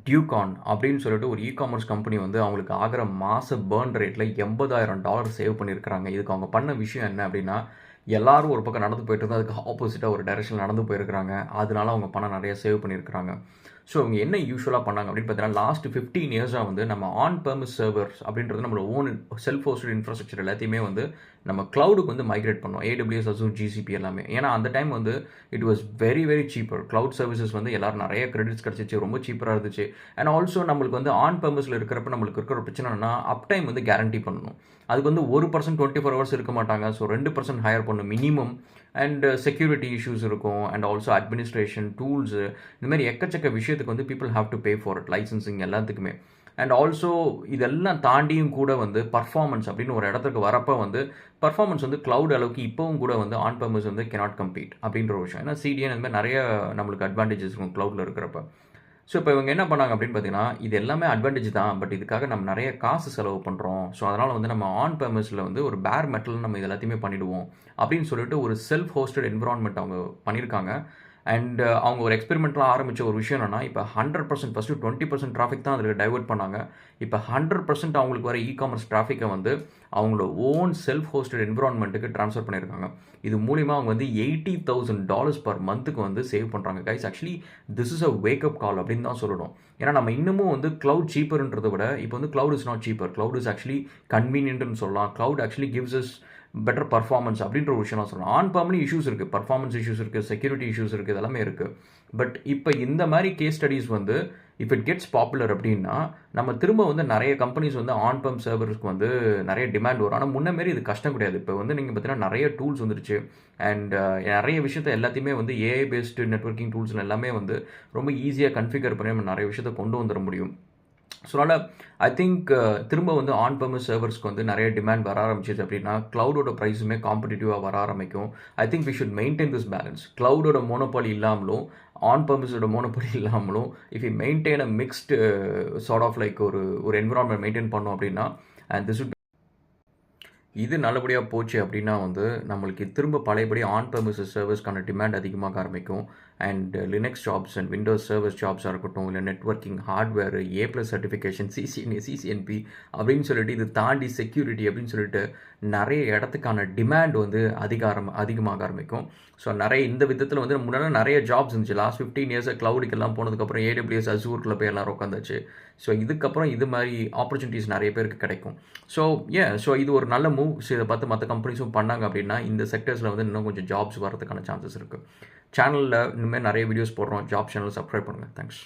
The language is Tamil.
டியூகான் அப்படின்னு சொல்லிட்டு ஒரு காமர்ஸ் கம்பெனி வந்து அவங்களுக்கு ஆகிற மாத பேர்ன் ரேட்டில் $80,000 சேவ் பண்ணியிருக்கிறாங்க. இதுக்கு அவங்க பண்ண விஷயம் என்ன அப்படின்னா, எல்லாரும் ஒரு பக்கம் நடந்து போயிட்டு இருந்தால் அதுக்கு ஆப்போசிட்டாக ஒரு டைரெக்ஷனில் நடந்து போயிருக்கிறாங்க. அதனால அவங்க பணம் நிறைய சேவ் பண்ணியிருக்கிறாங்க. ஸோ அவங்க என்ன யூஷுவலாக பண்ணாங்க அப்படின்னு பார்த்தீங்கன்னா, லாஸ்ட் 15 இயர்ஸாக வந்து நம்ம ஆன் பெர்மிஸ் சர்வர்ஸ் அப்படின்றது நம்மளோட ஓன் செல்ஃப் ஹோஸ்டட் இன்ஃப்ராஸ்ட்ரக்சர் எல்லாத்தையுமே வந்து நம்ம க்ளவுடுக்கு வந்து மைக்ரேட் பண்ணோம். AWS, Azure, GCP எல்லாமே. ஏன்னா அந்த டைம் வந்து it was very very cheaper. Cloud services வந்து எல்லாரும் நிறைய கிரெடிட்ஸ் கிடச்சிச்சு, ரொம்ப சீப்பராக இருந்துச்சு. அண்ட் ஆல்சோ நம்மளுக்கு வந்து ஆன் பெர்மிஸில் இருக்கிறப்ப நம்மளுக்கு இருக்கிற பிரச்சனை என்னன்னா, அப் டைம் வந்து கேரண்டி பண்ணணும். அதுக்கு வந்து 1% 24 ஹவர்ஸ் இருக்க மாட்டாங்க. ஸோ 2% ஹையர் பண்ணணும் மினிமம். அண்ட் செக்யூரிட்டி இஷ்யூஸ் இருக்கும். அண்ட் ஆல்சோ அட்மினிஸ்ட்ரேஷன் டூல்ஸு இந்த மாதிரி எக்கச்சக்க விஷயத்துக்கு வந்து people have to pay for it, licensing எல்லாத்துக்குமே. அண்ட் ஆல்சோ இதெல்லாம் தாண்டியும் கூட வந்து பர்ஃபார்மன்ஸ் அப்படின்னு ஒரு இடத்துக்கு வரப்போ வந்து பர்ஃபார்மன்ஸ் வந்து க்ளவுட் அளவுக்கு இப்போவும் கூட வந்து ஆன் பெர்மிஸ் வந்து கேனாட் கம்பீட் அப்படின்ற ஒரு விஷயம். ஏன்னா CDN இந்த மாதிரி நிறைய நம்மளுக்கு அட்வான்டேஜஸ் இருக்கும் க்ளவுடில் இருக்கிறப்ப. ஸோ இப்போ இவங்க என்ன பண்ணாங்க அப்படின்னு பார்த்தீங்கன்னா, இது எல்லாமே அட்வான்டேஜ் தான். பட் இதுக்காக நம்ம நிறைய காசு செலவு பண்ணுறோம். ஸோ அதனால் வந்து நம்ம ஆன் பெர்மிஸில் வந்து ஒரு பேர் மெட்டல் நம்ம இது எல்லாத்தையுமே பண்ணிவிடுவோம் அப்படின்னு சொல்லிட்டு ஒரு செல்ஃப் ஹோஸ்டட் என்விரான்மெண்ட் அவங்க பண்ணியிருக்காங்க. அண்ட் அவங்க ஒரு எக்ஸ்பெரிமெண்ட்லாம் ஆரம்பித்த ஒரு விஷயம் என்னன்னா, இப்போ 100% ஃபஸ்ட்டு 20% டிராஃபிக் தான் அதில் டைவர்ட் பண்ணாங்க. இப்போ 100% அவங்களுக்கு வர காமர்ஸ் டிராஃபிக்கை வந்து அவங்களோட ஓன் செல்ஃப் ஹோஸ்டட் என்விரான்மெண்ட்டுக்கு ட்ரான்ஸ்ஃபர் பண்ணியிருக்காங்க. இது மூலிமா அவங்க வந்து $80,000 பர் மந்த்துக்கு வந்து சேவ் பண்ணுறாங்க. Guys, actually this is a wake up கால் அப்படின்னு தான் சொல்லணும். ஏன்னா நம்ம இன்னமும் வந்து க்ளவுட் சீப்பர்ன்றதை விட இப்போ வந்து cloud is not cheaper. Cloud is actually கன்வீனியன்ட்னு சொல்லலாம். Cloud actually gives us better performance அப்படின்ற ஒரு விஷயம் சொல்லலாம். ஆன் பெர்ம்லி இஷ்யூஸ் இருக்குது, பர்ஃபார்மன்ஸ் இஷ்யூஸ் இருக்குது, செக்யூரிட்டி இஷ்யூஸ் இருக்குது, இதெல்லாமே இருக்குது. பட் இப்போ இந்த மாதிரி கேஸ் ஸ்டடீஸ் வந்து இஃப் இட் கெட்ஸ் பாப்புலர் அப்படின்னா நம்ம திரும்ப வந்து நிறைய கம்பெனிஸ் வந்து ஆன் பெர்ம் சர்வர்ஸ்க்கு வந்து நிறைய டிமாண்ட் வரும். ஆனால் முன்ன மாரி இது கஷ்டம் கிடையாது. இப்போ வந்து நீங்கள் பார்த்தீங்கன்னா நிறைய டூல்ஸ் வந்துருச்சு. அண்ட் நிறைய விஷயத்த எல்லாத்தையுமே வந்து AI பேஸ்டு நெட்வொர்க்கிங் டூல்ஸ் எல்லாமே வந்து ரொம்ப ஈஸியாக கன்ஃபிகர் பண்ணி நம்ம நிறைய விஷயத்த கொண்டு வந்துட முடியும். ஸோ அதனால் ஐ திங்க் திரும்ப வந்து ஆன் பெர்மிஸ் சர்வர்ஸ்க்கு வந்து நிறைய டிமாண்ட் வர ஆரம்பிச்சிச்சு அப்படின்னா க்ளவுடோட ப்ரைஸுமே காம்படிட்டிவாக வர ஆரம்பிக்கும். I think we should maintain this balance. க்ளவுடோட மோனோபாலி இல்லாமலும் ஆன் பெர்மிஸோட மோனோபாலி இல்லாமலும் if you maintain a mixed sort of like ஒரு என்விரான்மெண்ட் மெயின்டைன் பண்ணோம் அப்படின்னா அண்ட் திஸ் இது நல்லபடியாக போச்சு அப்படின்னா வந்து நம்மளுக்கு திரும்ப பழையபடி ஆன் பெர்மிசஸ் சர்வீஸ்க்கான டிமாண்ட் அதிகமாக ஆரம்பிக்கும். And Linux jobs and Windows service ஜாப்ஸாக இருக்கட்டும், இல்லை networking hardware A+ certification CCNA CCNP அப்படின்னு சொல்லிட்டு இது தாண்டி செக்யூரிட்டி அப்படின்னு சொல்லிட்டு நிறைய இடத்துக்கான டிமாண்ட் வந்து அதிகமாக ஆரம்பிக்கும். ஸோ நிறைய இந்த விதத்தில் வந்து முன்னாடி நிறைய ஜாப்ஸ் இருந்துச்சு. லாஸ்ட் 15 இயர்ஸ் க்ளவுடுக்கெல்லாம் போனதுக்கப்புறம் AWS Azureக்குள்ள போய் எல்லாரும் உட்காந்துச்சு. ஸோ இதுக்கப்புறம் இது மாதிரி ஆப்பர்ச்சுனிட்டிஸ் நிறைய பேருக்கு கிடைக்கும். ஸோ இது ஒரு நல்ல மூவ். ஸோ இதை பார்த்து மற்ற கம்பெனிஸும் பண்ணாங்க அப்படின்னா இந்த செக்டர்ஸில் வந்து இன்னும் கொஞ்சம் ஜாப்ஸ் வரதுக்கான சான்சஸ் இருக்குது. சேனலில் இனிமேல் நிறைய வீடியோஸ் போடுறோம். ஜாப் சேனல் சப்ஸ்கிரைப் பண்ணுங்கள். தேங்க்ஸ்.